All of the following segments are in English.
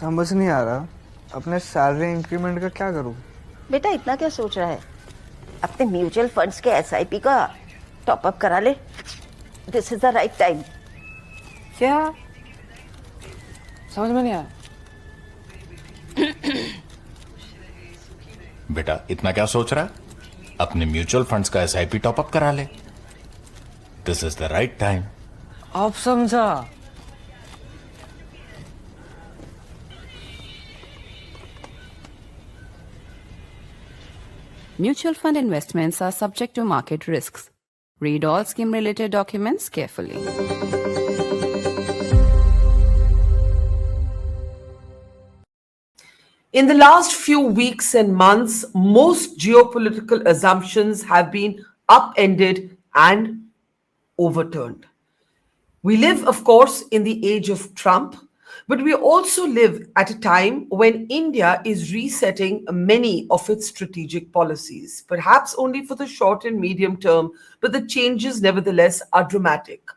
समझ नहीं आ रहा अपने सैलरी इंक्रीमेंट का क्या करूं। बेटा इतना क्या सोच रहा है? अपने म्यूचुअल फंड्स के एसआईपी का टॉप अप करा ले। This is the right time. क्या समझ में नहीं आया? बेटा इतना क्या सोच रहा है? अपने म्यूचुअल फंड्स का एसआईपी टॉप अप करा ले। This is the right time. आप समझा। Mutual fund investments are subject to market risks. Read all scheme-related documents carefully. In the last few weeks and months, most geopolitical assumptions have been upended and overturned. We live, of course, in the age of Trump, but we also live at a time when India is resetting many of its strategic policies, perhaps only for the short and medium term, but the changes nevertheless are dramatic.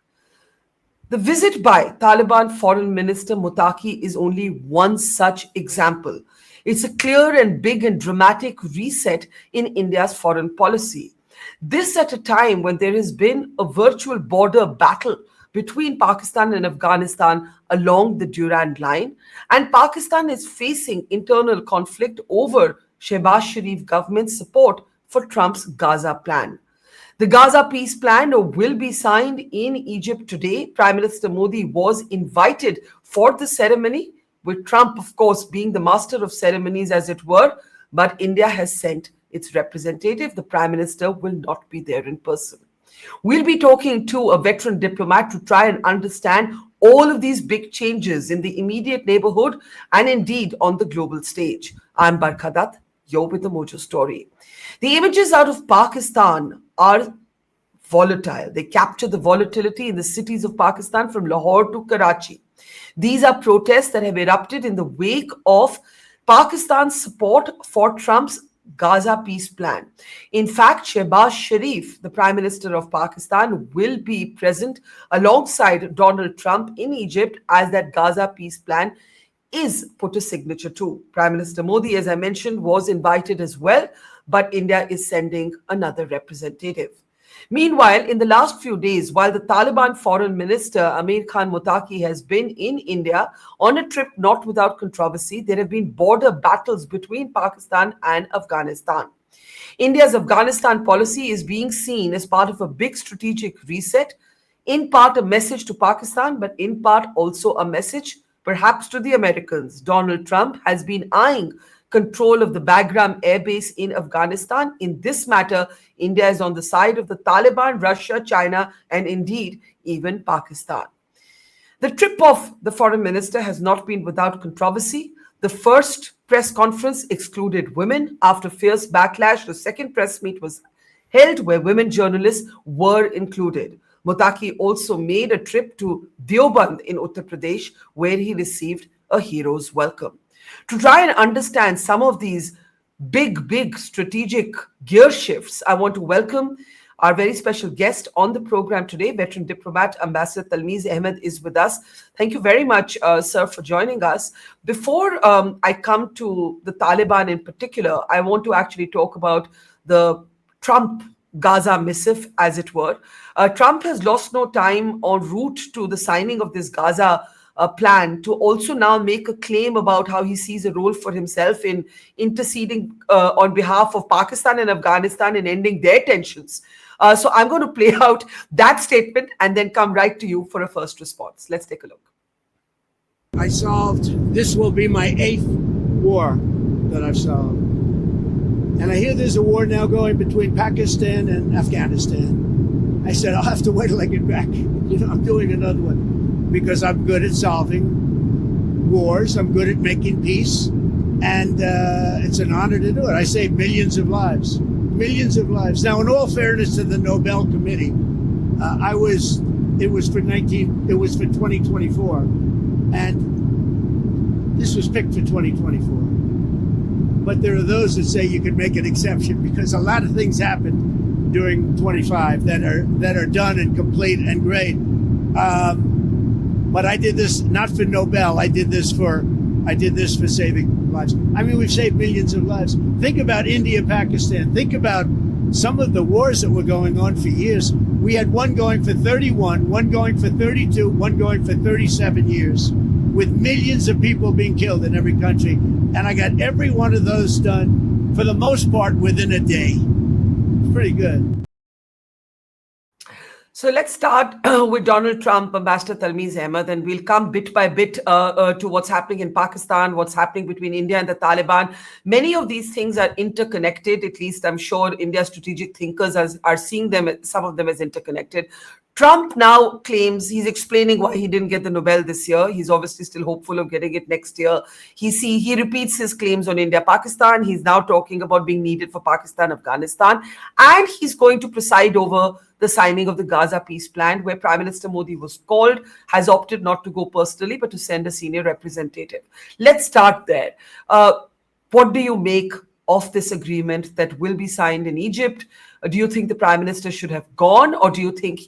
The visit by Taliban Foreign Minister Muttaqi is only one such example. It's a clear and big and dramatic reset in India's foreign policy. This at a time when there has been a virtual border battle between Pakistan and Afghanistan along the Durand Line, and Pakistan is facing internal conflict over Shehbaz Sharif government's support for Trump's Gaza plan. The Gaza peace plan will be signed in Egypt today. Prime Minister Modi was invited for the ceremony, with Trump, of course, being the master of ceremonies, as it were, but India has sent its representative. The Prime Minister will not be there in person. We'll be talking to a veteran diplomat to try and understand all of these big changes in the immediate neighborhood and indeed on the global stage. I'm Barkha Dutt. You're with the Mojo Story. The images out of Pakistan are volatile. They capture the volatility in the cities of Pakistan from Lahore to Karachi. These are protests that have erupted in the wake of Pakistan's support for Trump's Gaza peace plan. In fact, Shehbaz Sharif, the Prime Minister of Pakistan, will be present alongside Donald Trump in Egypt as that Gaza peace plan is put a signature to. Prime Minister Modi, as I mentioned, was invited as well, but India is sending another representative. Meanwhile, in the last few days, while the Taliban Foreign Minister Amir Muttaqi has been in India on a trip not without controversy, there have been border battles between Pakistan and Afghanistan. India's Afghanistan policy is being seen as part of a big strategic reset, in part a message to Pakistan, but in part also a message perhaps to the Americans. Donald Trump has been eyeing control of the Bagram air base in Afghanistan. In this matter, India is on the side of the Taliban, Russia, China, and indeed even Pakistan. The trip of the foreign minister has not been without controversy. The first press conference excluded women. After fierce backlash, the second press meet was held where women journalists were included. Muttaqi also made a trip to Deoband in Uttar Pradesh, where he received a hero's welcome. To try and understand some of these big strategic gear shifts, I want to welcome our very special guest on the program today, veteran diplomat, Ambassador Talmiz Ahmad is with us. Thank you very much, sir, for joining us. Before I come to the Taliban in particular, I want to actually talk about the Trump Gaza missive, as it were. Trump has lost no time en route to the signing of this Gaza plan to also now make a claim about how he sees a role for himself in interceding on behalf of Pakistan and Afghanistan in ending their tensions. So I'm going to play out that statement and then come right to you for a first response. Let's take a look. I solved, this will be my 8th war that I've solved. And I hear there's a war now going between Pakistan and Afghanistan. I said, I'll have to wait till I get back. I'm doing another one. Because I'm good at solving wars, I'm good at making peace, and it's an honor to do it. I saved millions of lives. Now, in all fairness to the Nobel Committee, it was for 2024, and this was picked for 2024. But there are those that say you could make an exception because a lot of things happened during 25 that are done and complete and great. But I did this not for Nobel. I did this for I did this for saving lives. I mean, we've saved millions of lives. Think about India, Pakistan. Think about some of the wars that were going on for years. We had one going for 31, one going for 32, one going for 37 years, with millions of people being killed in every country. And I got every one of those done, for the most part, within a day. It's pretty good. So let's start with Donald Trump, Ambassador Talmiz Ahmad, and we'll come bit by bit to what's happening in Pakistan, what's happening between India and the Taliban. Many of these things are interconnected. At least I'm sure India's strategic thinkers are seeing them, some of them, as interconnected. Trump now claims, he's explaining why he didn't get the Nobel this year. He's obviously still hopeful of getting it next year. He repeats his claims on India, Pakistan. He's now talking about being needed for Pakistan-Afghanistan. And he's going to preside over the signing of the Gaza peace plan, where Prime Minister Modi was called, has opted not to go personally, but to send a senior representative. Let's start there. What do you make of this agreement that will be signed in Egypt? Do you think the Prime Minister should have gone, or do you think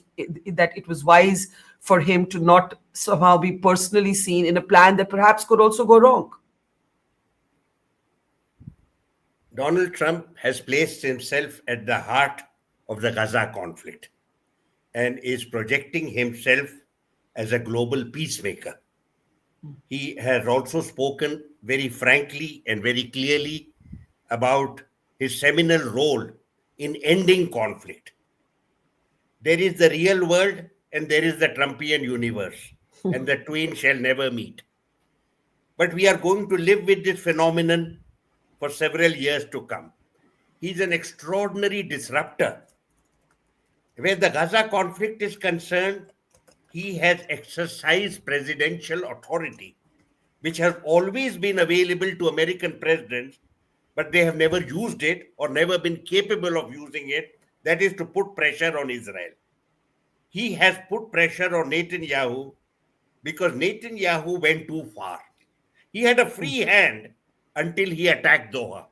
that it was wise for him to not somehow be personally seen in a plan that perhaps could also go wrong? Donald Trump has placed himself at the heart of the Gaza conflict and is projecting himself as a global peacemaker. He has also spoken very frankly and very clearly about his seminal role in ending conflict. There is the real world and there is the Trumpian universe, and the twain shall never meet. But we are going to live with this phenomenon for several years to come. He's an extraordinary disruptor. Where the Gaza conflict is concerned, he has exercised presidential authority, which has always been available to American presidents, but they have never used it or never been capable of using it. That is to put pressure on Israel. He has put pressure on Netanyahu because Netanyahu went too far. He had a free hand until he attacked Doha.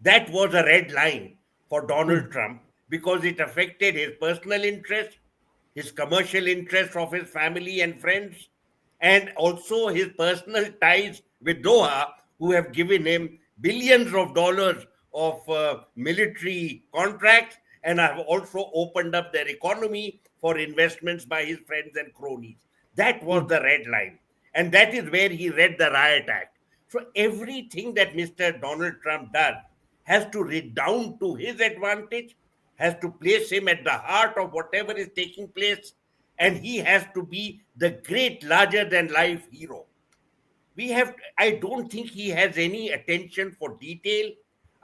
That was a red line for Donald Trump because it affected his personal interest, his commercial interests of his family and friends, and also his personal ties with Doha, who have given him billions of dollars of military contracts and have also opened up their economy for investments by his friends and cronies. That was the red line. And that is where he read the Riot Act. So everything that Mr. Donald Trump does has to redound to his advantage, has to place him at the heart of whatever is taking place, and he has to be the great larger-than-life hero. I don't think he has any attention for detail.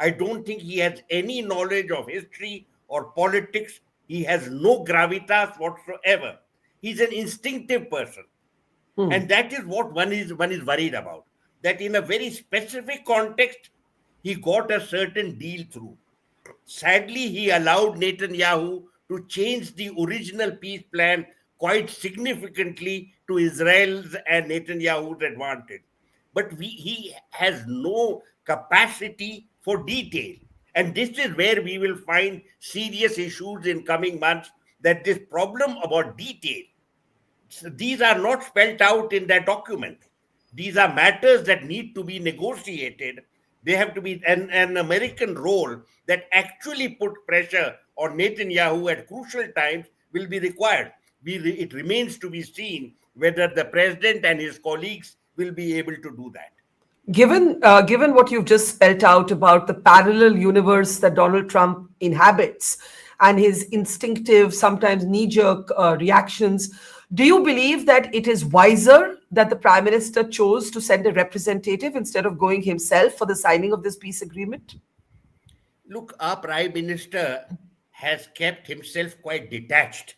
I don't think he has any knowledge of history or politics. He has no gravitas whatsoever. He's an instinctive person. And that is what one is worried about. That in a very specific context, he got a certain deal through. Sadly, he allowed Netanyahu to change the original peace plan quite significantly to Israel's and Netanyahu's advantage. But he has no capacity for detail. And this is where we will find serious issues in coming months, that this problem about detail, these are not spelled out in that document. These are matters that need to be negotiated. They have to be an American role that actually put pressure on Netanyahu at crucial times will be required. It remains to be seen whether the president and his colleagues will be able to do that. Given what you've just spelled out about the parallel universe that Donald Trump inhabits and his instinctive, sometimes knee-jerk reactions, do you believe that it is wiser that the Prime Minister chose to send a representative instead of going himself for the signing of this peace agreement? Look, our Prime Minister has kept himself quite detached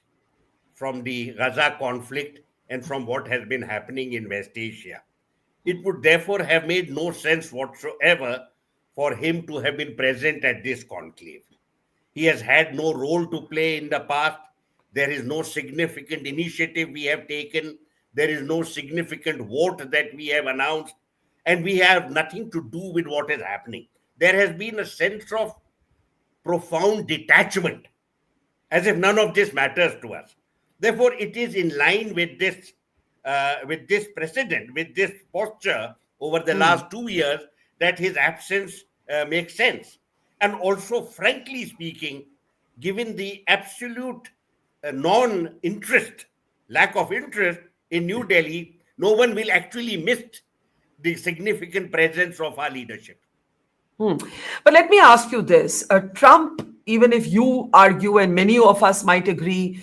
from the Gaza conflict and from what has been happening in West Asia. It would therefore have made no sense whatsoever for him to have been present at this conclave. He has had no role to play in the past. There is no significant initiative we have taken. There is no significant vote that we have announced. And we have nothing to do with what is happening. There has been a sense of profound detachment, as if none of this matters to us. Therefore, it is in line with this precedent, with this posture over the last 2 years that his absence makes sense. And also, frankly speaking, given the absolute non-interest, lack of interest in New Delhi, no one will actually miss the significant presence of our leadership. But let me ask you this. Trump, even if you argue and many of us might agree,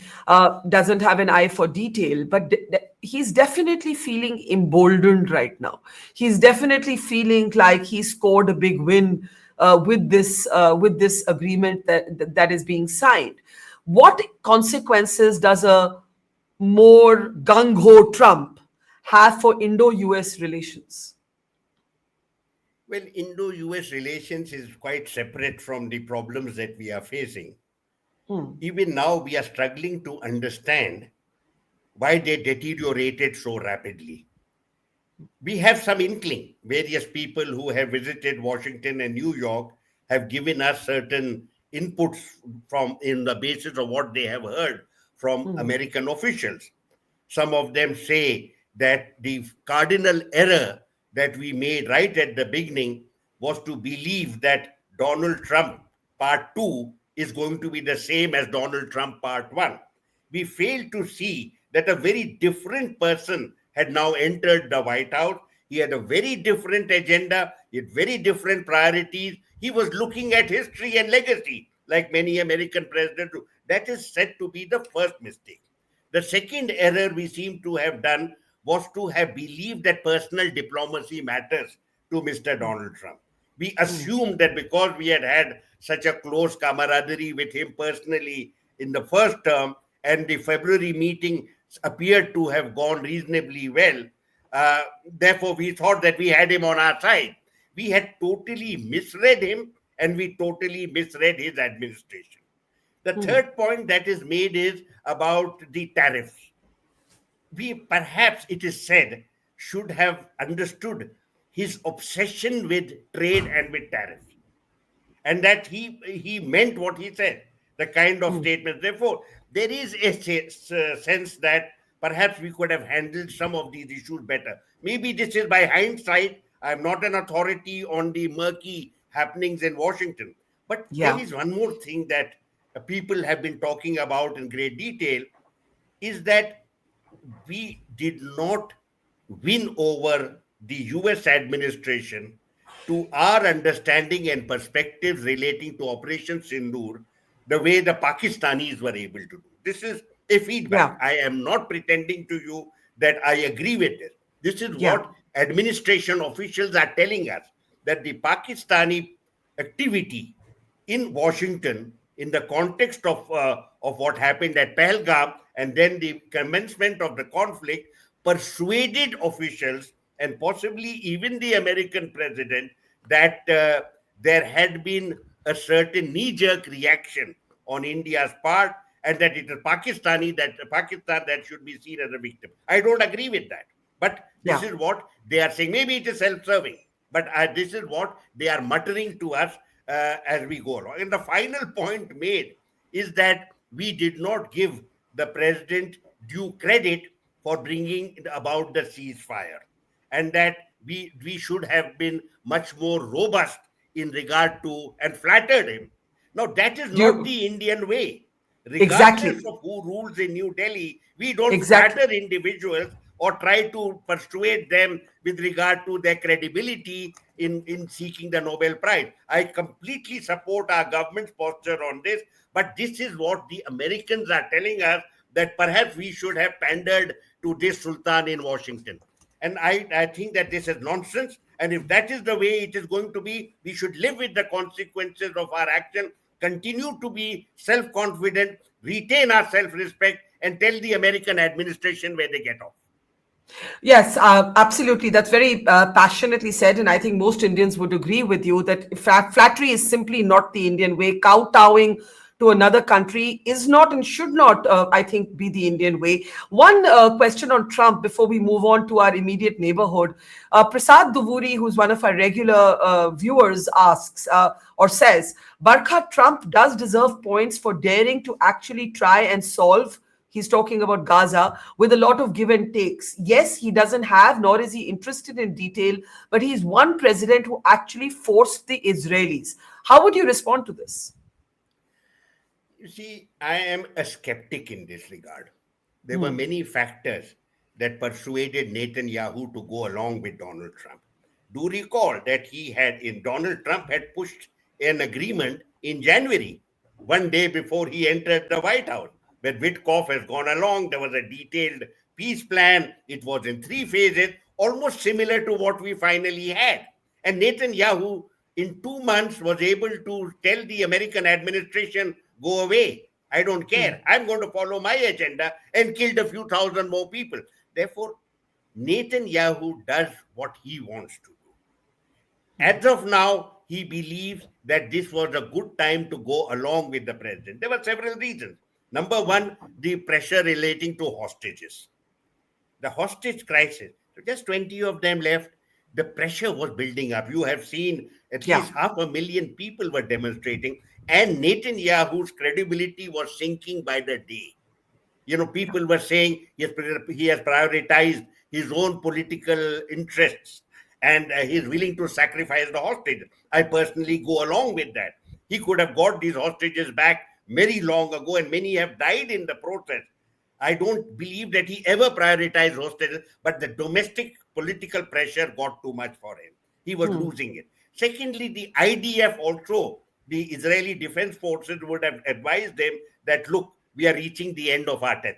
doesn't have an eye for detail, but he's definitely feeling emboldened right now. He's definitely feeling like he scored a big win with this agreement that is being signed. What consequences does a more gung-ho Trump have for Indo-US relations? Well, Indo-US relations is quite separate from the problems that we are facing. Even now, we are struggling to understand why they deteriorated so rapidly. We have some inkling. Various people who have visited Washington and New York have given us certain inputs from in the basis of what they have heard from American officials. Some of them say that the cardinal error that we made right at the beginning was to believe that Donald Trump Part 2 is going to be the same as Donald Trump Part 1. We failed to see that a very different person had now entered the White House. He had a very different agenda, he had very different priorities. He was looking at history and legacy, like many American presidents do. That is said to be the first mistake. The second error we seem to have done was to have believed that personal diplomacy matters to Mr. Donald Trump. We assumed that because we had had such a close camaraderie with him personally in the first term, and the February meeting appeared to have gone reasonably well, therefore we thought that we had him on our side. We had totally misread him, and we totally misread his administration. The third point that is made is about the tariffs. We perhaps, it is said, should have understood his obsession with trade and with tariffs, and that he meant what he said, the kind of statements. Therefore, there is a sense that perhaps we could have handled some of these issues better. Maybe this is by hindsight. I'm not an authority on the murky happenings in Washington. But there is one more thing that people have been talking about in great detail, is that we did not win over the US administration to our understanding and perspectives relating to Operation Sindoor the way the Pakistanis were able to do. This is a feedback. I am not pretending to you that I agree with this. This is what administration officials are telling us, that the Pakistani activity in Washington in the context of what happened at Pahalgam and then the commencement of the conflict persuaded officials and possibly even the American president that there had been a certain knee-jerk reaction on India's part, and that it is Pakistan that should be seen as a victim. I don't agree with that. But this is what they are saying. Maybe it is self-serving, but this is what they are muttering to us as we go along. And the final point made is that we did not give the president due credit for bringing about the ceasefire, and that we should have been much more robust in regard to, and flattered him. Now, that is not the Indian way. Regardless of who rules in New Delhi, we don't flatter individuals or try to persuade them with regard to their credibility in seeking the Nobel Prize. I completely support our government's posture on this, but this is what the Americans are telling us, that perhaps we should have pandered to this Sultan in Washington. And I think that this is nonsense. And if that is the way it is going to be, we should live with the consequences of our action, continue to be self-confident, retain our self-respect, and tell the American administration where they get off. Yes, absolutely. That's very passionately said. And I think most Indians would agree with you that flattery is simply not the Indian way. Kowtowing to another country is not and should not, I think, be the Indian way. One question on Trump before we move on to our immediate neighborhood. Prasad Duvuri, who's one of our regular viewers, asks or says, Barkha, Trump does deserve points for daring to actually try and solve He's talking about Gaza with a lot of give and takes. Yes, he doesn't have, nor is he interested in detail, but he's one president who actually forced the Israelis. How would you respond to this? You see, I am a skeptic in this regard. There were many factors that persuaded Netanyahu to go along with Donald Trump. Do recall that Donald Trump had pushed an agreement in January, one day before he entered the White House, where Witkoff has gone along. There was a detailed peace plan. It was in 3 phases, almost similar to what we finally had. And Netanyahu, in 2 months, was able to tell the American administration, go away. I don't care. I'm going to follow my agenda, and killed a few thousand more people. Therefore, Netanyahu does what he wants to do. As of now, he believes that this was a good time to go along with the president. There were several reasons. Number one, the pressure relating to hostages. The hostage crisis. So just 20 of them left. The pressure was building up. You have seen at least 500,000 people were demonstrating, and Netanyahu's credibility was sinking by the day. People were saying he has prioritized his own political interests, and he's willing to sacrifice the hostages. I personally go along with that. He could have got these hostages back very long ago, and many have died in the process. I don't believe that he ever prioritized hostages, but the domestic political pressure got too much for him. He was losing it. Secondly, the IDF also, the Israeli Defense Forces, would have advised them that, look, we are reaching the end of our tether.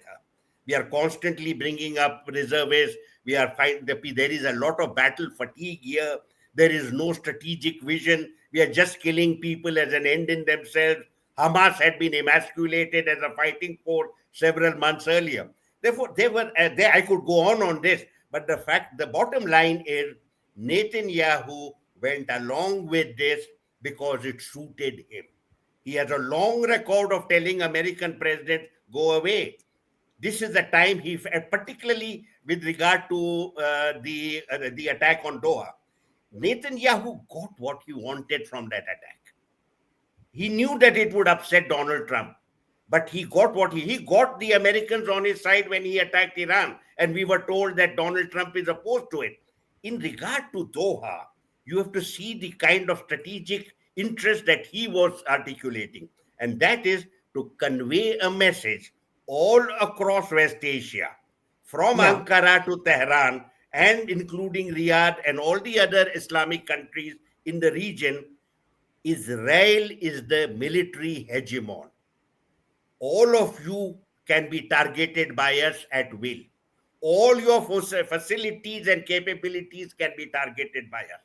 We are constantly bringing up reservists. There is a lot of battle fatigue here. There is no strategic vision. We are just killing people as an end in themselves. Hamas had been emasculated as a fighting force several months earlier. Therefore, I could go on this, but the bottom line is Netanyahu went along with this because it suited him. He has a long record of telling American presidents, go away. This is the time particularly with regard to the attack on Doha. Netanyahu got what he wanted from that attack. He knew that it would upset Donald Trump, but he got the Americans on his side when he attacked Iran, and we were told that Donald Trump is opposed to it. In regard to Doha, you have to see the kind of strategic interest that he was articulating, and that is to convey a message all across West Asia, from Ankara to Tehran, and including Riyadh and all the other Islamic countries in the region. Israel is the military hegemon. All of you can be targeted by us at will. All your facilities and capabilities can be targeted by us.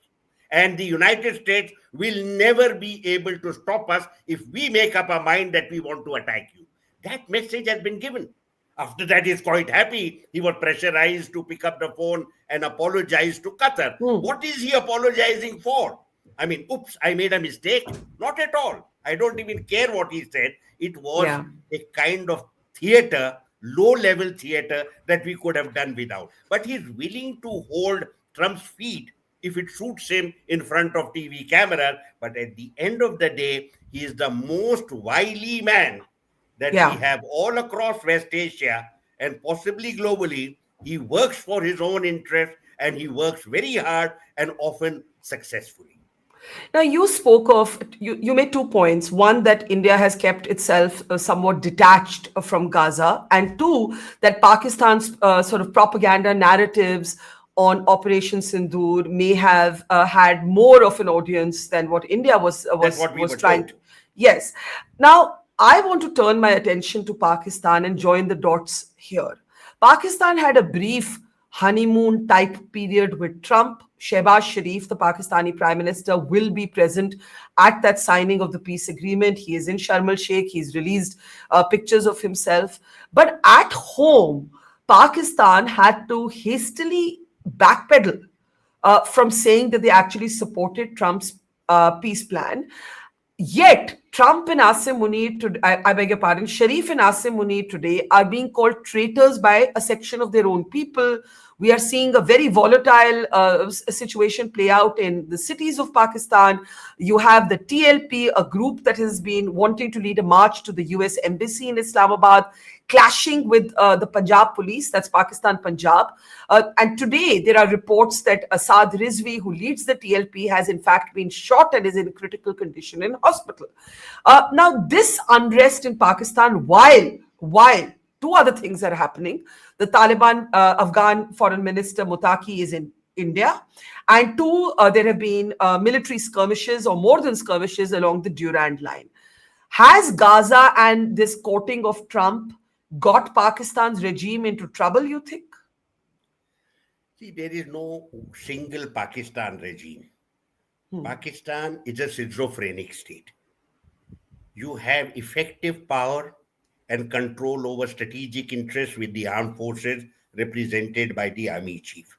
And the United States will never be able to stop us if we make up our mind that we want to attack you. That message has been given. After that, he's quite happy. He was pressurized to pick up the phone and apologize to Qatar. What is he apologizing for? I mean, oops, I made a mistake. Not at all. I don't even care what he said. It was a kind of theater, low-level theater that we could have done without. But he's willing to hold Trump's feet if it suits him in front of TV camera. But at the end of the day, he is the most wily man that we have all across West Asia and possibly globally. He works for his own interests, and he works very hard and often successfully. Now, you spoke of, you made 2 points. One, that India has kept itself somewhat detached from Gaza, and 2, that Pakistan's sort of propaganda narratives on Operation Sindoor may have had more of an audience than what India was trying to. Yes. Now, I want to turn my attention to Pakistan and join the dots here. Pakistan had a brief honeymoon type period with Trump. Shehbaz Sharif, the Pakistani Prime Minister, will be present at that signing of the peace agreement. He is in Sharm el-Sheikh. He's released pictures of himself. But at home, Pakistan had to hastily backpedal from saying that they actually supported Trump's peace plan. Yet, Trump and Asim Munir, I beg your pardon, Sharif and Asim Munir today are being called traitors by a section of their own people. We are seeing a very volatile situation play out in the cities of Pakistan. You have the TLP, a group that has been wanting to lead a march to the US Embassy in Islamabad, clashing with the Punjab police, that's Pakistan Punjab. And today there are reports that Asad Rizvi, who leads the TLP, has in fact been shot and is in critical condition in hospital. Now, this unrest in Pakistan, while two other things are happening, the Taliban Afghan Foreign Minister Muttaqi is in India, and two, there have been military skirmishes or more than skirmishes along the Durand line. Has Gaza and this courting of Trump got Pakistan's regime into trouble, you think? See, there is no single Pakistan regime. Pakistan is a schizophrenic state. You have effective power and control over strategic interests with the armed forces represented by the army chief.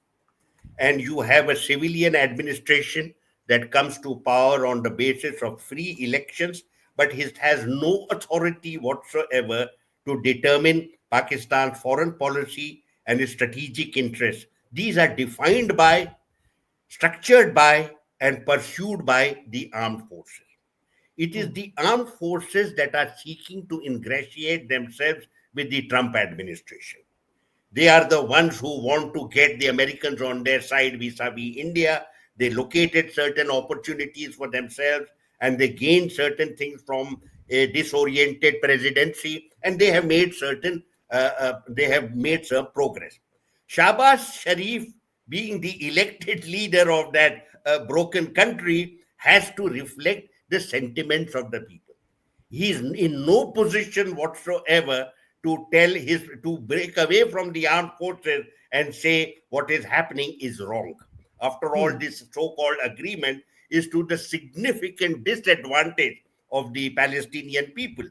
And you have a civilian administration that comes to power on the basis of free elections, but it has no authority whatsoever to determine Pakistan's foreign policy and its strategic interests. These are defined by, structured by, and pursued by the armed forces. It is the armed forces that are seeking to ingratiate themselves with the Trump administration. They are the ones who want to get the Americans on their side vis-a-vis India. They located certain opportunities for themselves and they gained certain things from a disoriented presidency, and they have made some progress. Shahbaz Sharif, being the elected leader of that broken country, has to reflect the sentiments of the people. He is in no position whatsoever to break away from the armed forces and say what is happening is wrong. After all, this so-called agreement is to the significant disadvantage of the Palestinian people.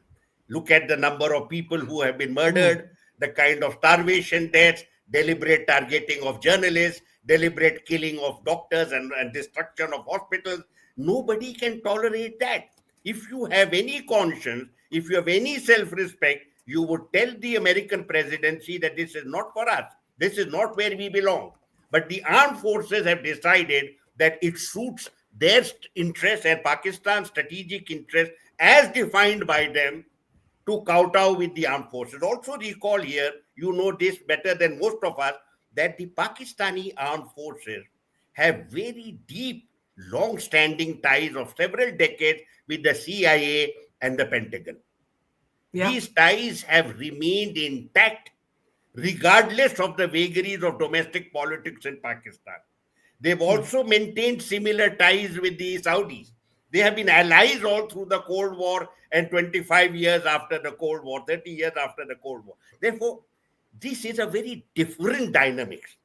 Look at the number of people who have been murdered, the kind of starvation deaths, deliberate targeting of journalists, deliberate killing of doctors and destruction of hospitals. Nobody can tolerate that. If you have any conscience, if you have any self-respect, you would tell the American presidency that this is not for us. This is not where we belong. But the armed forces have decided that it suits their interests and Pakistan's strategic interests as defined by them to kowtow with the armed forces. Also recall here, you know this better than most of us, that the Pakistani armed forces have very deep, long-standing ties of several decades with the CIA and the Pentagon. Yeah. These ties have remained intact regardless of the vagaries of domestic politics in Pakistan. They've also maintained similar ties with the Saudis. They have been allies all through the Cold War and 25 years after the Cold War, 30 years after the Cold War. Therefore, this is a very different dynamics.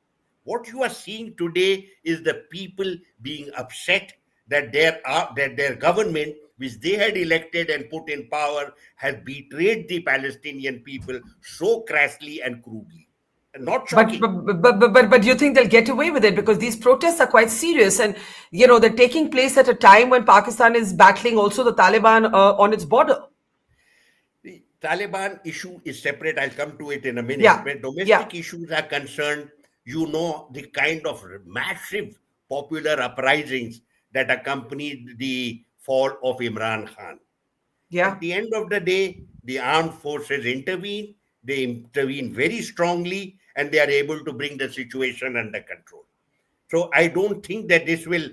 What you are seeing today is the people being upset that their government, which they had elected and put in power, has betrayed the Palestinian people so crassly and crudely. Not shocking. But do you think they'll get away with it? Because these protests are quite serious, and they're taking place at a time when Pakistan is battling also the Taliban on its border. The Taliban issue is separate. I'll come to it in a minute. Yeah. When domestic issues are concerned, the kind of massive popular uprisings that accompanied the fall of Imran Khan. Yeah. At the end of the day, the armed forces intervene. They intervene very strongly, and they are able to bring the situation under control. So I don't think that this will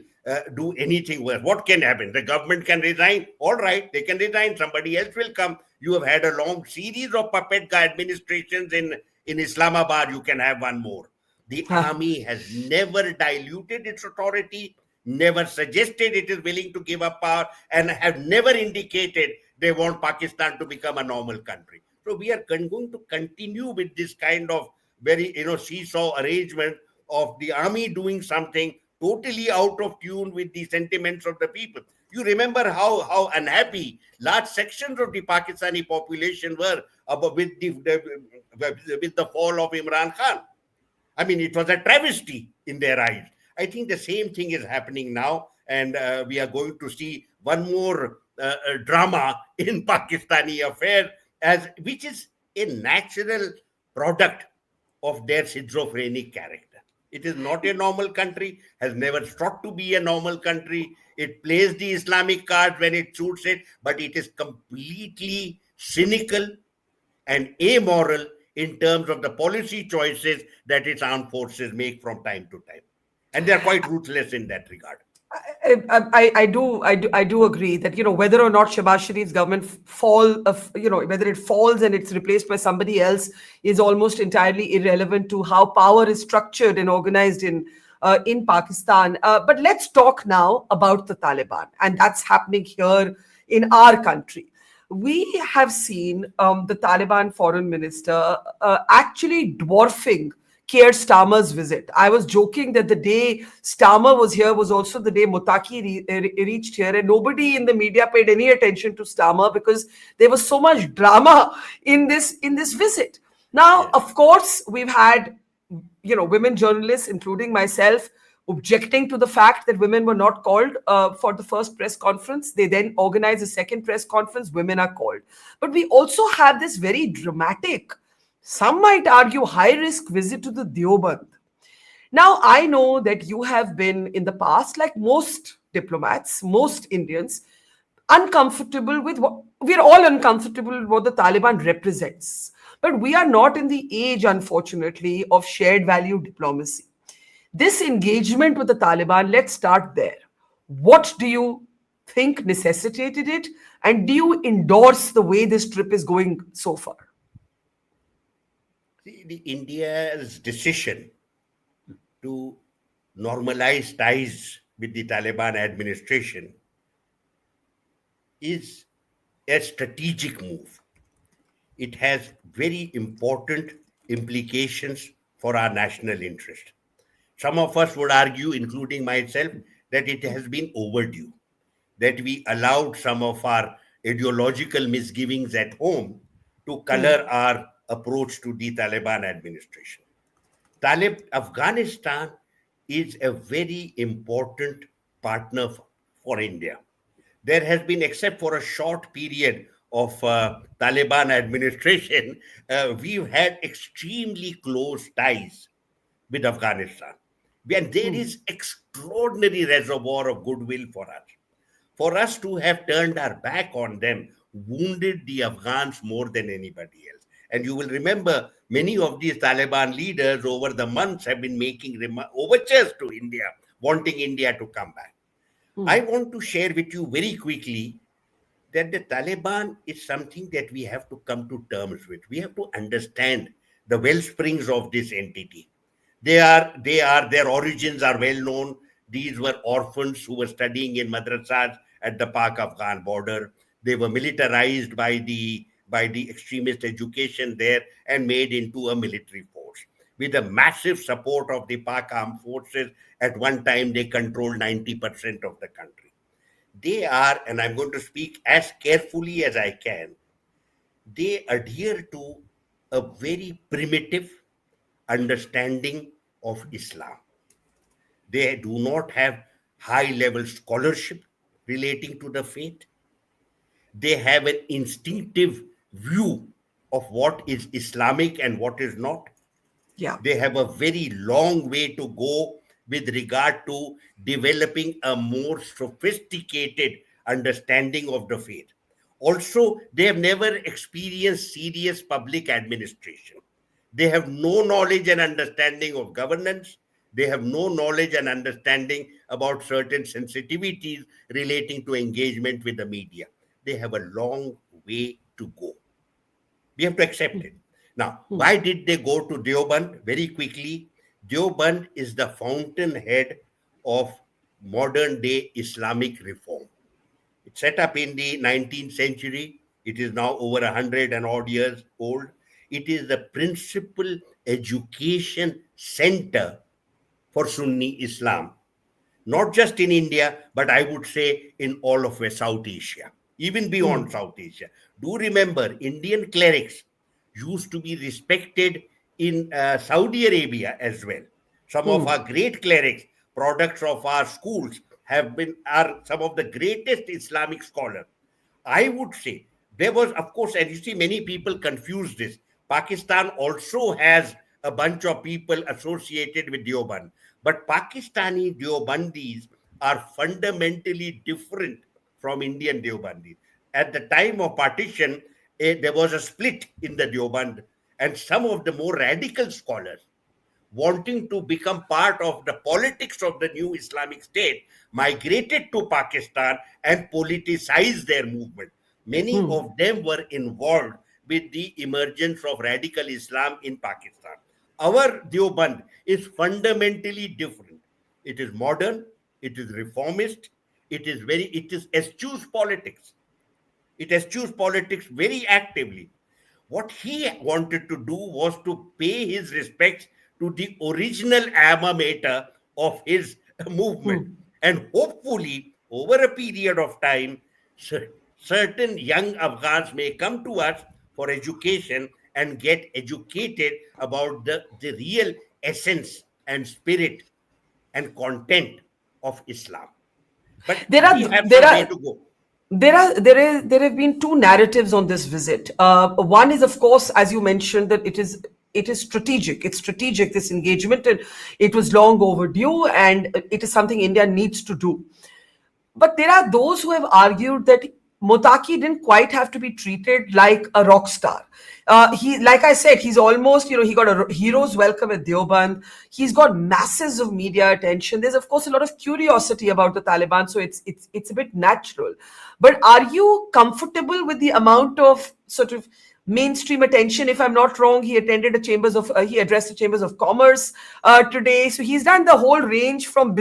do anything worse. What can happen? The government can resign. All right, they can resign. Somebody else will come. You have had a long series of puppet administrations in Islamabad. You can have one more. The army has never diluted its authority, never suggested it is willing to give up power, and have never indicated they want Pakistan to become a normal country. So we are going to continue with this kind of very, seesaw arrangement of the army doing something totally out of tune with the sentiments of the people. You remember how unhappy large sections of the Pakistani population were with the fall of Imran Khan. I mean, it was a travesty in their eyes. I think the same thing is happening now, and we are going to see one more drama in Pakistani affairs, which is a natural product of their schizophrenic character. It is not a normal country, has never sought to be a normal country. It plays the Islamic cards when it suits it, but it is completely cynical and amoral in terms of the policy choices that its armed forces make from time to time. And they are quite ruthless in that regard. I do agree that, whether or not Shehbaz Sharif's government whether it falls and it's replaced by somebody else is almost entirely irrelevant to how power is structured and organized in Pakistan. But let's talk now about the Taliban, and that's happening here in our country. We have seen the Taliban foreign minister actually dwarfing Keir Starmer's visit. I was joking that the day Starmer was here was also the day Muttaqi reached here, and nobody in the media paid any attention to Starmer because there was so much drama in this visit. Now, of course, we've had women journalists, including myself, objecting to the fact that women were not called for the first press conference. They then organized a second press conference. Women are called, but we also have this very dramatic, some might argue high-risk visit to the Deoband. Now, I know that you have been in the past, like most diplomats, most Indians, uncomfortable with we're all uncomfortable with what the Taliban represents. But we are not in the age, unfortunately, of shared value diplomacy. This engagement with the Taliban, let's start there. What do you think necessitated it? And do you endorse the way this trip is going so far? India's decision to normalize ties with the Taliban administration is a strategic move. It has very important implications for our national interest. Some of us would argue, including myself, that it has been overdue, that we allowed some of our ideological misgivings at home to color our approach to the Taliban administration. Afghanistan is a very important partner for India. There has been, except for a short period of Taliban administration, we've had extremely close ties with Afghanistan. And there is extraordinary reservoir of goodwill for us. For us to have turned our back on them wounded the Afghans more than anybody else. And you will remember many of these Taliban leaders over the months have been making overtures to India, wanting India to come back. I want to share with you very quickly that the Taliban is something that we have to come to terms with. We have to understand the well springs of this entity. Their origins are well known. These were orphans who were studying in madrasas at the Pak-Afghan border. They were militarized by the extremist education there and made into a military force. With the massive support of the Pak armed forces, at one time they controlled 90% of the country. They are, and I'm going to speak as carefully as I can, they adhere to a very primitive understanding of Islam. They do not have high-level scholarship relating to the faith. They have an instinctive view of what is Islamic and what is not. Yeah. They have a very long way to go with regard to developing a more sophisticated understanding of the faith. Also, they have never experienced serious public administration. They have no knowledge and understanding of governance. They have no knowledge and understanding about certain sensitivities relating to engagement with the media. They have a long way to go. We have to accept it. Now, why did they go to Deoband? Very quickly, Deoband is the fountainhead of modern day Islamic reform. It's set up in the 19th century. It is now over 100 and odd years old. It is the principal education center for Sunni Islam, not just in India, but I would say in all of South Asia, even beyond South Asia. Do remember, Indian clerics used to be respected in Saudi Arabia as well. Some of our great clerics, products of our schools, are some of the greatest Islamic scholars. I would say there was, of course, and you see, many people confuse this. Pakistan also has a bunch of people associated with Deoband, but Pakistani Deobandis are fundamentally different from Indian Deobandis. At the time of partition, there was a split in the Deoband, and some of the more radical scholars wanting to become part of the politics of the new Islamic State, migrated to Pakistan and politicized their movement. Many of them were involved with the emergence of radical Islam in Pakistan. Our Deoband is fundamentally different. It is modern, it is reformist, it is eschews politics. It eschews politics very actively. What he wanted to do was to pay his respects to the original alma mater of his movement. And hopefully, over a period of time, certain young Afghans may come to us for education and get educated about the real essence and spirit and content of Islam. But There we are have there some are way to go. there have been two narratives on this visit. One is, of course, as you mentioned, that it is strategic. It's strategic, this engagement, and it was long overdue, and it is something India needs to do. But there are those who have argued that Muttaqi didn't quite have to be treated like a rock star. He, like I said, he's almost, he got a hero's welcome at Deoband. He's got masses of media attention. There's, of course, a lot of curiosity about the Taliban, so it's a bit natural. But are you comfortable with the amount of sort of mainstream attention? If I'm not wrong, he addressed the chambers of commerce today. So he's done the whole range from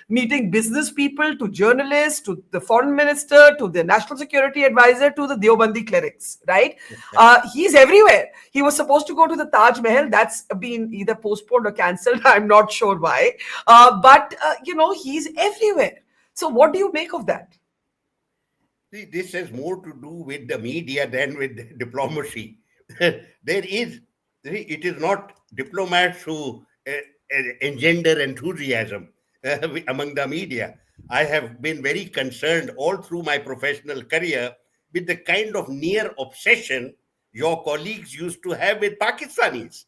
meeting business people to journalists to the foreign minister to the national security advisor to the Deobandi clerics, right? He's everywhere. He was supposed to go to the Taj Mahal. That's been either postponed or cancelled. I'm not sure why. But he's everywhere. So what do you make of that? See, this has more to do with the media than with diplomacy. It is not diplomats who engender enthusiasm among the media. I have been very concerned all through my professional career with the kind of near obsession your colleagues used to have with Pakistanis.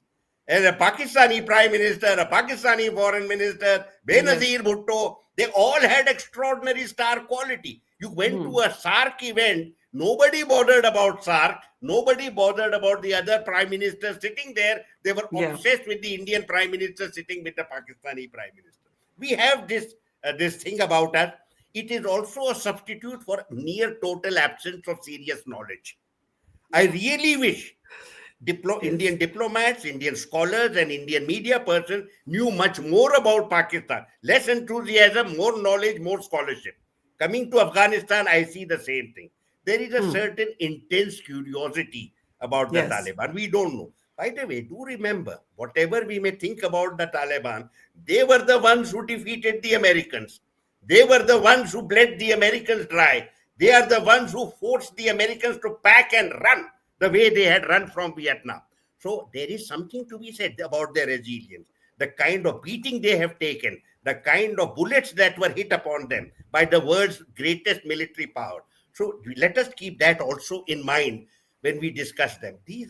And a Pakistani prime minister, a Pakistani foreign minister, Benazir Bhutto, they all had extraordinary star quality. You went to a SARC event, nobody bothered about SARC, nobody bothered about the other prime minister sitting there. They were obsessed with the Indian prime minister sitting with the Pakistani prime minister. We have this thing about us. It is also a substitute for near total absence of serious knowledge. I really wish Indian diplomats, Indian scholars, and Indian media persons knew much more about Pakistan. Less enthusiasm, more knowledge, more scholarship. Coming to Afghanistan, I see the same thing. There is a certain intense curiosity about the Taliban. We don't know. By the way, do remember, whatever we may think about the Taliban, they were the ones who defeated the Americans. They were the ones who bled the Americans dry. They are the ones who forced the Americans to pack and run the way they had run from Vietnam. So there is something to be said about their resilience, the kind of beating they have taken, the kind of bullets that were hit upon them by the world's greatest military power. So let us keep that also in mind when we discuss them. They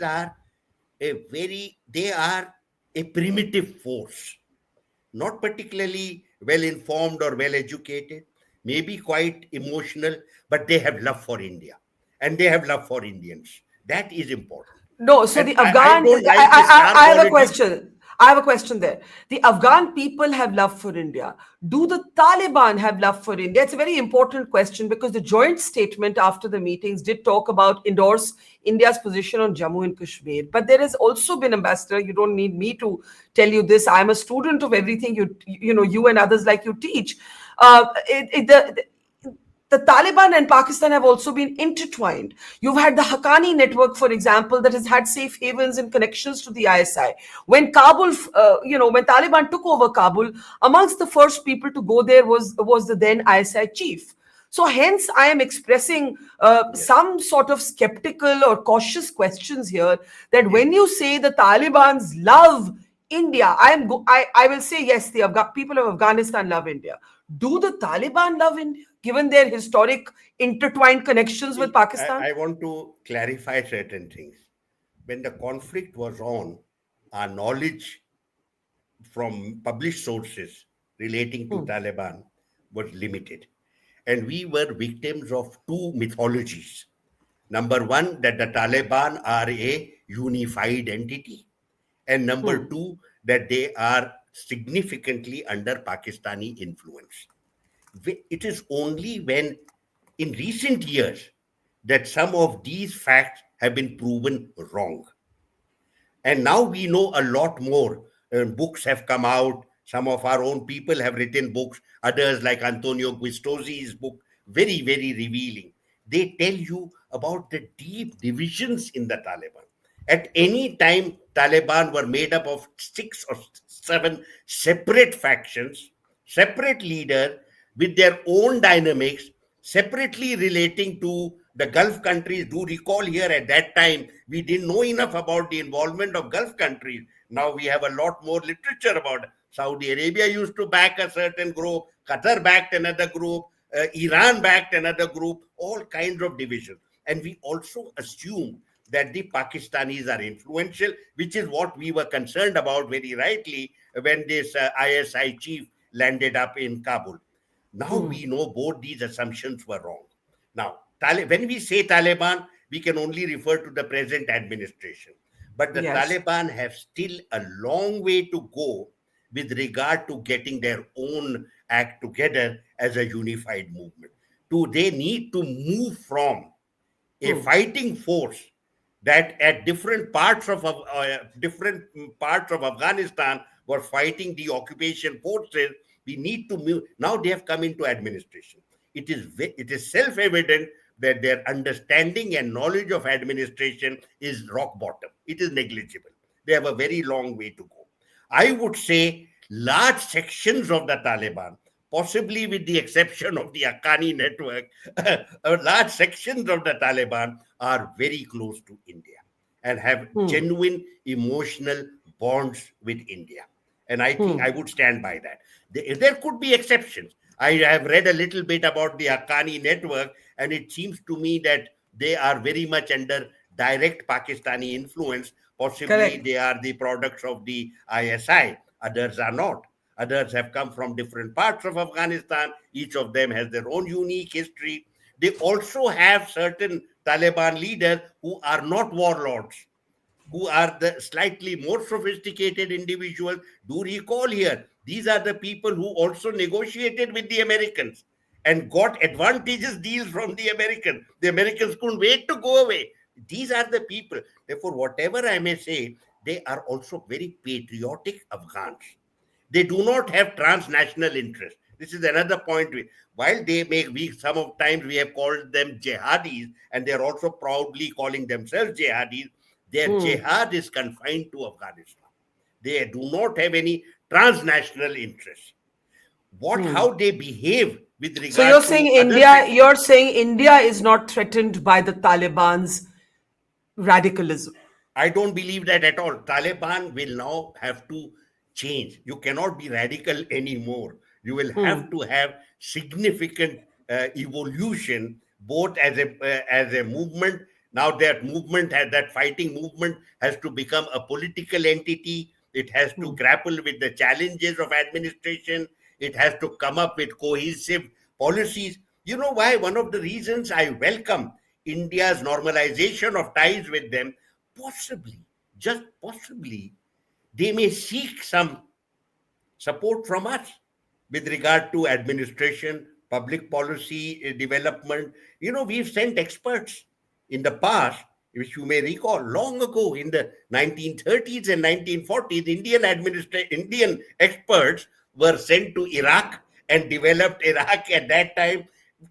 are a primitive force, not particularly well informed or well educated, maybe quite emotional, but they have love for India and they have love for Indians. That is important. No, so And the Afghan, I have a question. I have a question there. The Afghan people have love for India. Do the Taliban have love for India? It's a very important question because the joint statement after the meetings did endorse India's position on Jammu and Kashmir. But there has also been, Ambassador, you don't need me to tell you this. I'm a student of everything you and others like you teach. The Taliban and Pakistan have also been intertwined. You've had the Haqqani network, for example, that has had safe havens and connections to the ISI. When Kabul, when Taliban took over Kabul, amongst the first people to go there was the then ISI chief. So hence, I am expressing some sort of skeptical or cautious questions here that when you say the Taliban's love India, I will say yes, the people of Afghanistan love India. Do the Taliban love India, given their historic intertwined connections with Pakistan? I want to clarify certain things. When the conflict was on, our knowledge from published sources relating to Taliban was limited. And we were victims of two mythologies. Number one, that the Taliban are a unified entity. And number two, that they are significantly under Pakistani influence. It is only when in recent years that some of these facts have been proven wrong. And now we know a lot more. Books have come out. Some of our own people have written books. Others, like Antonio Guistosi's book, very, very revealing. They tell you about the deep divisions in the Taliban. At any time, Taliban were made up of 6 or 7 separate factions, separate leaders with their own dynamics, separately relating to the Gulf countries. Do recall here at that time, we didn't know enough about the involvement of Gulf countries. Now we have a lot more literature about it. Saudi Arabia used to back a certain group, Qatar backed another group, Iran backed another group, all kinds of divisions. And we also assume that the Pakistanis are influential, which is what we were concerned about very rightly when this ISI chief landed up in Kabul. Now we know both these assumptions were wrong. Now, when we say Taliban, we can only refer to the present administration. But the Yes. Taliban have still a long way to go with regard to getting their own act together as a unified movement. They need to move from a fighting force that at different parts of Afghanistan were fighting the occupation forces. We need to move. Now they have come into administration. It is self-evident that their understanding and knowledge of administration is rock bottom. It is negligible. They have a very long way to go. I would say large sections of the Taliban, possibly with the exception of the Haqqani network, large sections of the Taliban are very close to India and have genuine emotional bonds with India. And I think I would stand by that. There could be exceptions. I have read a little bit about the Haqqani network, and it seems to me that they are very much under direct Pakistani influence. Possibly Correct. they are the products of the ISI. Others are not. Others have come from different parts of Afghanistan. Each of them has their own unique history. They also have certain Taliban leaders who are not warlords, who are the slightly more sophisticated individuals. Do recall here, these are the people who also negotiated with the Americans and got advantageous deals from the Americans. The Americans couldn't wait to go away. These are the people. Therefore, whatever I may say, they are also very patriotic Afghans. They do not have transnational interest. This is another point. While they sometimes we have called them jihadis, and they're also proudly calling themselves jihadis, their jihad is confined to Afghanistan. They do not have any transnational interest. How they behave with regard So you're to saying other India, sectors- you're saying India is not threatened by the Taliban's radicalism. I don't believe that at all. Taliban will now have to change. You cannot be radical anymore. You will have to have significant evolution, both as a movement. Now that fighting movement has to become a political entity. It has to grapple with the challenges of administration. It has to come up with cohesive policies. You know why? One of the reasons I welcome India's normalization of ties with them, possibly, just possibly, they may seek some support from us with regard to administration, public policy development. We've sent experts in the past, which you may recall, long ago in the 1930s and 1940s, Indian experts were sent to Iraq and developed Iraq at that time.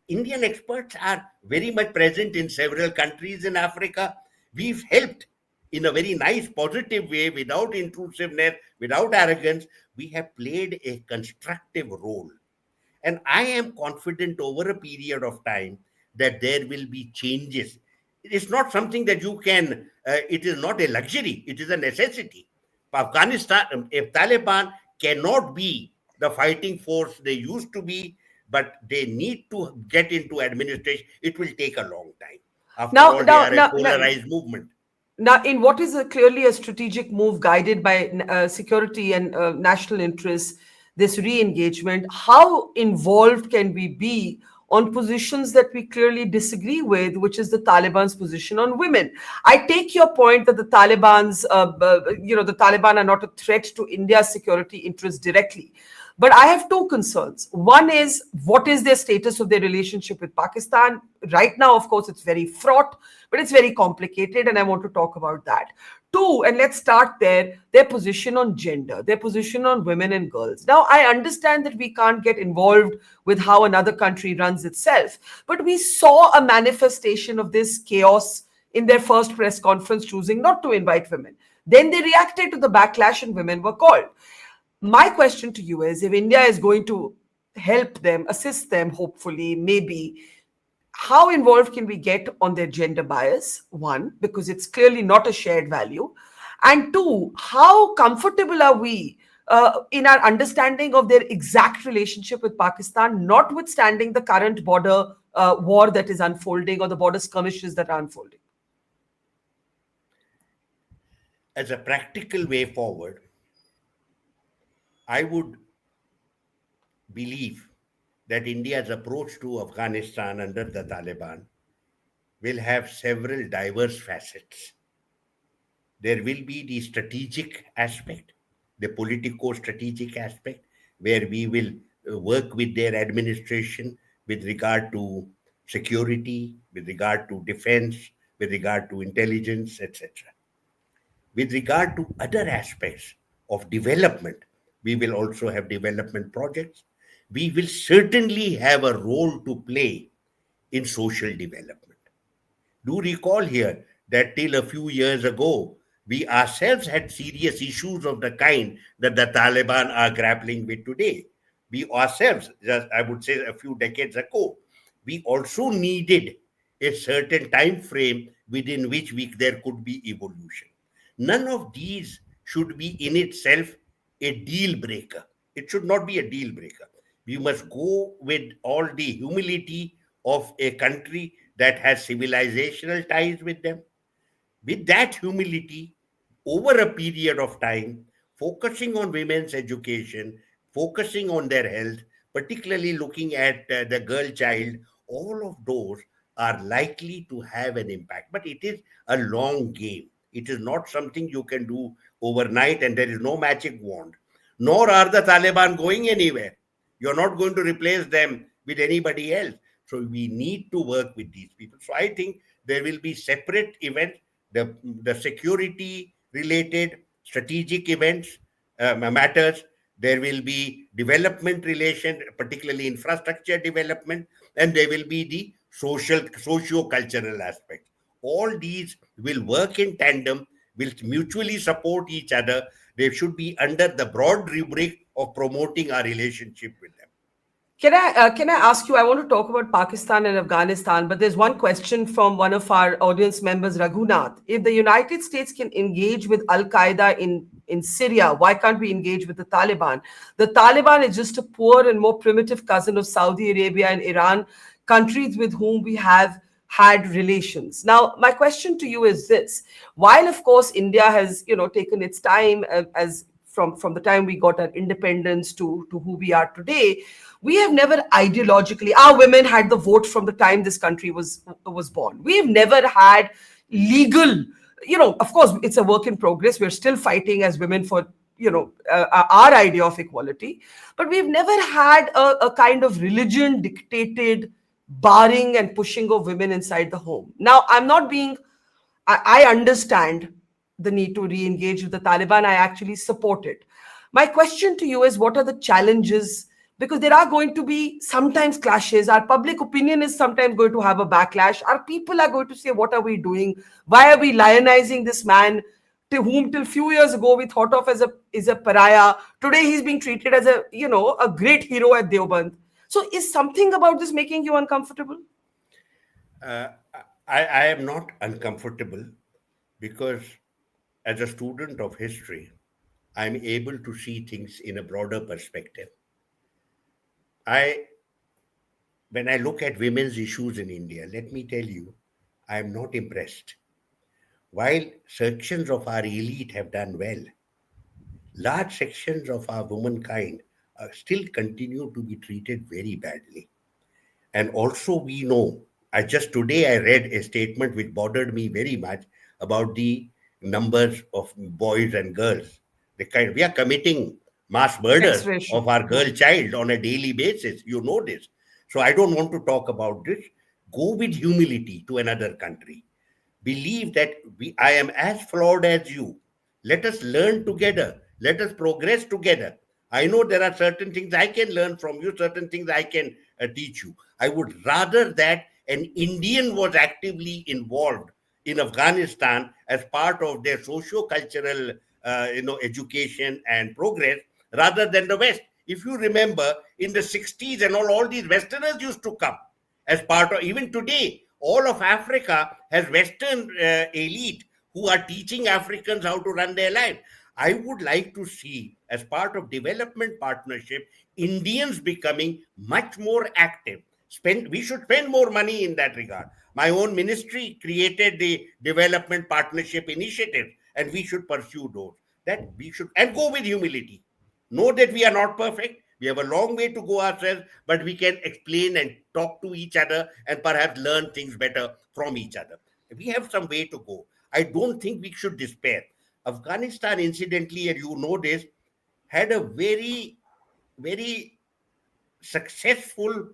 Indian experts are very much present in several countries in Africa. We've helped in a very nice, positive way, without intrusiveness, without arrogance. We have played a constructive role. And I am confident over a period of time that there will be changes. It is not something that you can, it is not a luxury, it is a necessity. Afghanistan, if Taliban cannot be the fighting force they used to be, but they need to get into administration. It will take a long time. After Now, all, they now, are a now, now, polarized movement. now, in what is clearly a strategic move guided by security and national interests, this re-engagement, how involved can we be on positions that we clearly disagree with, which is the Taliban's position on women? I take your point that the the Taliban are not a threat to India's security interests directly. But I have two concerns. One is, what is their status of their relationship with Pakistan? Right now, of course, it's very fraught, but it's very complicated, and I want to talk about that. Two, and let's start there, their position on gender, their position on women and girls. Now, I understand that we can't get involved with how another country runs itself, but we saw a manifestation of this chaos in their first press conference, choosing not to invite women. Then they reacted to the backlash and women were called. My question to you is, if India is going to help them, assist them, hopefully, maybe, how involved can we get on their gender bias? One, because it's clearly not a shared value. And two, how comfortable are we in our understanding of their exact relationship with Pakistan, notwithstanding the current border war that is unfolding or the border skirmishes that are unfolding? As a practical way forward, I would believe that India's approach to Afghanistan under the Taliban will have several diverse facets. There will be the strategic aspect, the politico-strategic aspect, where we will work with their administration with regard to security, with regard to defense, with regard to intelligence, etc. With regard to other aspects of development, we will also have development projects. We will certainly have a role to play in social development. Do recall here that till a few years ago, we ourselves had serious issues of the kind that the Taliban are grappling with today. We ourselves, just I would say a few decades ago, we also needed a certain time frame within which there could be evolution. None of these should be in itself a deal breaker. It should not be a deal breaker. We must go with all the humility of a country that has civilizational ties with them. With that humility, over a period of time, focusing on women's education, focusing on their health, particularly looking at the girl child, all of those are likely to have an impact. But it is a long game. It is not something you can do overnight, and there is no magic wand. Nor are the Taliban going anywhere. You're not going to replace them with anybody else. So we need to work with these people. So I think there will be separate events, the security related strategic events, matters. There will be development relation, particularly infrastructure development, and there will be the socio-cultural aspect. All these will work in tandem, will mutually support each other. They should be under the broad rubric of promoting our relationship with them. Can I ask you? I want to talk about Pakistan and Afghanistan, but there's one question from one of our audience members, Raghunath. If the United States can engage with Al Qaeda in Syria, why can't we engage with the Taliban? The Taliban is just a poor and more primitive cousin of Saudi Arabia and Iran, countries with whom we have had relations. Now, my question to you is this: while of course India has taken its time as from the time we got our independence to who we are today, we have never ideologically, our women had the vote from the time this country was born. We have never had legal, of course it's a work in progress, we're still fighting as women for our idea of equality, but we've never had a kind of religion dictated barring and pushing of women inside the home. Now, I understand the need to re-engage with the Taliban. I actually support it. My question to you is, what are the challenges? Because there are going to be sometimes clashes. Our public opinion is sometimes going to have a backlash. Our people are going to say, what are we doing? Why are we lionizing this man to whom till few years ago we thought of as a pariah? Today he's being treated as a great hero at Deoband. So is something about this making you uncomfortable? I am not uncomfortable, because as a student of history, I'm able to see things in a broader perspective. I when I look at women's issues in India, let me tell you, I am not impressed. While sections of our elite have done well, large sections of our womankind still continue to be treated very badly. And also, we know, today I read a statement which bothered me very much about the numbers of boys and girls. We are committing mass Sex murder ratio. of our girl child on a daily basis. You know this. So I don't want to talk about this. Go with humility to another country. Believe that I am as flawed as you. Let us learn together. Let us progress together. I know there are certain things I can learn from you, certain things I can teach you. I would rather that an Indian was actively involved in Afghanistan as part of their socio-cultural, education and progress, rather than the West. If you remember, in the 60s and all these Westerners used to come as part of, even today, all of Africa has Western elite who are teaching Africans how to run their lives. I would like to see, as part of development partnership, Indians becoming much more active. We should spend more money in that regard. My own ministry created the development partnership initiative, and we should pursue those. That we should, and go with humility. Know that we are not perfect. We have a long way to go ourselves, but we can explain and talk to each other and perhaps learn things better from each other. We have some way to go. I don't think we should despair. Afghanistan, incidentally, and you know this, had a very, very successful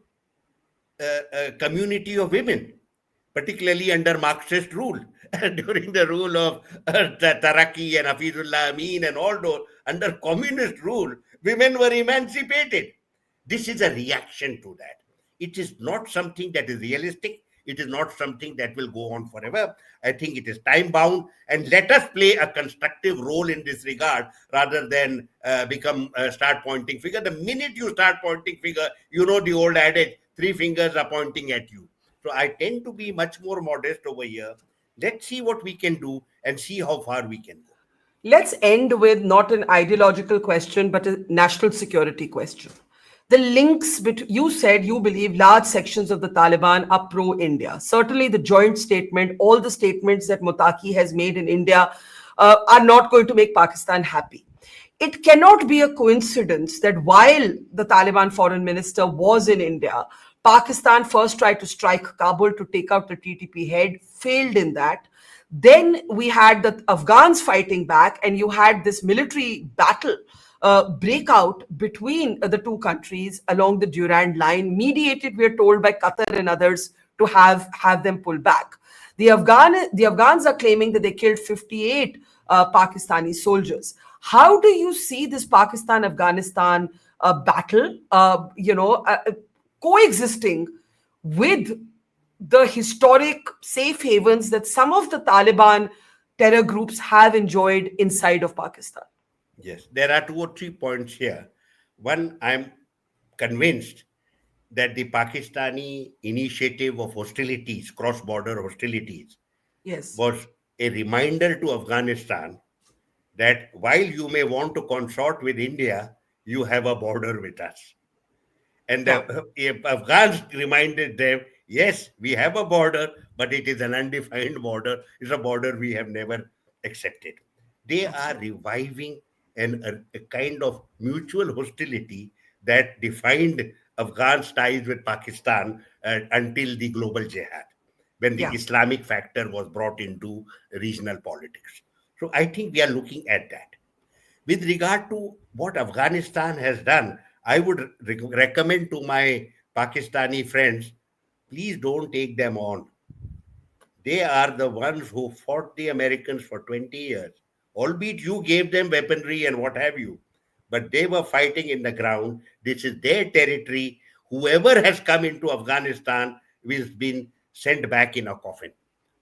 community of women, particularly under Marxist rule. During the rule of Taraki and Hafizullah Amin and all those, under communist rule, women were emancipated. This is a reaction to that. It is not something that is realistic. It is not something that will go on forever. I think it is time bound, and let us play a constructive role in this regard rather than start pointing finger. The minute you start pointing finger, you know the old adage, three fingers are pointing at you. So I tend to be much more modest over here. Let's see what we can do and see how far we can go. Let's end with not an ideological question, but a national security question. The links between, you said you believe large sections of the Taliban are pro India. Certainly, the joint statement, all the statements that Muttaqi has made in India are not going to make Pakistan happy. It cannot be a coincidence that while the Taliban foreign minister was in India, Pakistan first tried to strike Kabul to take out the TTP head, failed in that. Then we had the Afghans fighting back, and you had this military battle breakout between the two countries along the Durand line, mediated, we are told, by Qatar and others to have them pull back. The Afghans are claiming that they killed 58 Pakistani soldiers. How do you see this Pakistan-Afghanistan battle, coexisting with the historic safe havens that some of the Taliban terror groups have enjoyed inside of Pakistan? Yes, there are 2 or 3 points here. One, I'm convinced that the Pakistani initiative of hostilities, cross-border hostilities, Yes. was a reminder to Afghanistan that while you may want to consort with India, you have a border with us. And the Afghans reminded them, yes, we have a border, but it is an undefined border. It's a border we have never accepted. They are reviving a kind of mutual hostility that defined Afghans' ties with Pakistan until the global jihad, when the Islamic factor was brought into regional politics. So I think we are looking at that. With regard to what Afghanistan has done, I would recommend to my Pakistani friends, please don't take them on. They are the ones who fought the Americans for 20 years, albeit you gave them weaponry and what have you. But they were fighting in the ground. This is their territory. Whoever has come into Afghanistan has been sent back in a coffin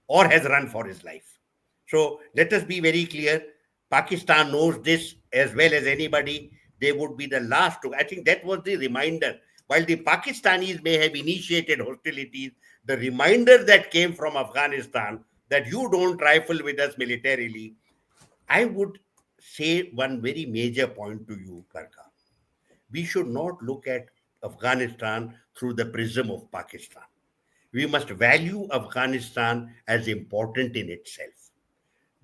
or has run for his life. So let us be very clear. Pakistan knows this as well as anybody. They would be the last to. I think that was the reminder. While the Pakistanis may have initiated hostilities, the reminder that came from Afghanistan that you don't trifle with us militarily, I would say one very major point to you, Barkha. We should not look at Afghanistan through the prism of Pakistan. We must value Afghanistan as important in itself.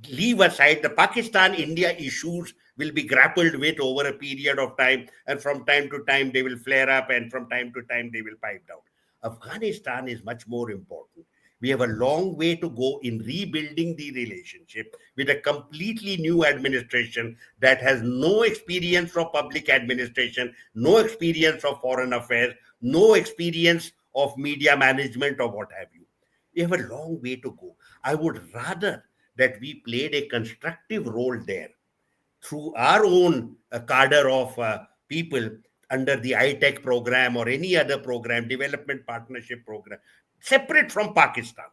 Leave aside the Pakistan-India issues will be grappled with over a period of time, and from time to time they will flare up, and from time to time they will pipe down. Afghanistan is much more important. We have a long way to go in rebuilding the relationship with a completely new administration that has no experience of public administration, no experience of foreign affairs, no experience of media management or what have you. We have a long way to go. I would rather that we played a constructive role there through our own cadre of people under the ITEC program or any other program, development partnership program, separate from Pakistan.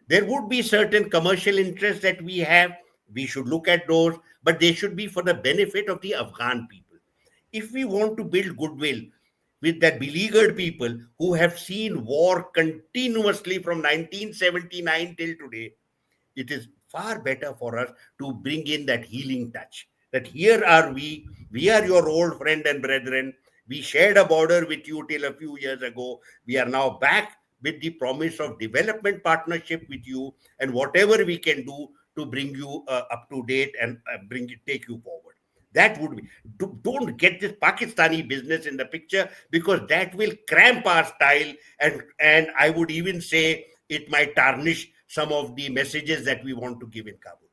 There would be certain commercial interests that we have. We should look at those, but they should be for the benefit of the Afghan people. If we want to build goodwill with that beleaguered people who have seen war continuously from 1979 till today, it is far better for us to bring in that healing touch. That here are we are your old friend and brethren. We shared a border with you till a few years ago. We are now back with the promise of development partnership with you, and whatever we can do to bring you up to date and take you forward. That would be. Don't get this Pakistani business in the picture, because that will cramp our style, and I would even say it might tarnish some of the messages that we want to give in Kabul.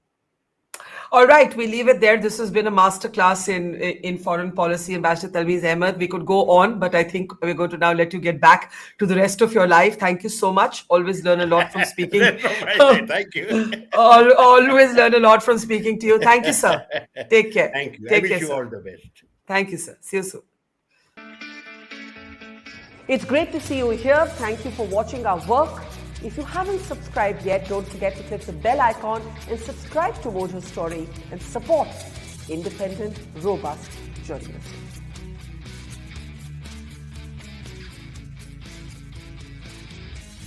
All right, we leave it there. This has been a masterclass in foreign policy. Ambassador Talmiz Ahmad, we could go on, but I think we're going to now let you get back to the rest of your life. Thank you so much. Always learn a lot from speaking. Thank you. Always learn a lot from speaking to you. Thank you, sir. Take care. Thank you. Take I wish care, you sir. all the best. Thank you, sir. See you soon. It's great to see you here. Thank you for watching our work. If you haven't subscribed yet, don't forget to click the bell icon and subscribe to Mojo Story and support independent, robust journalism.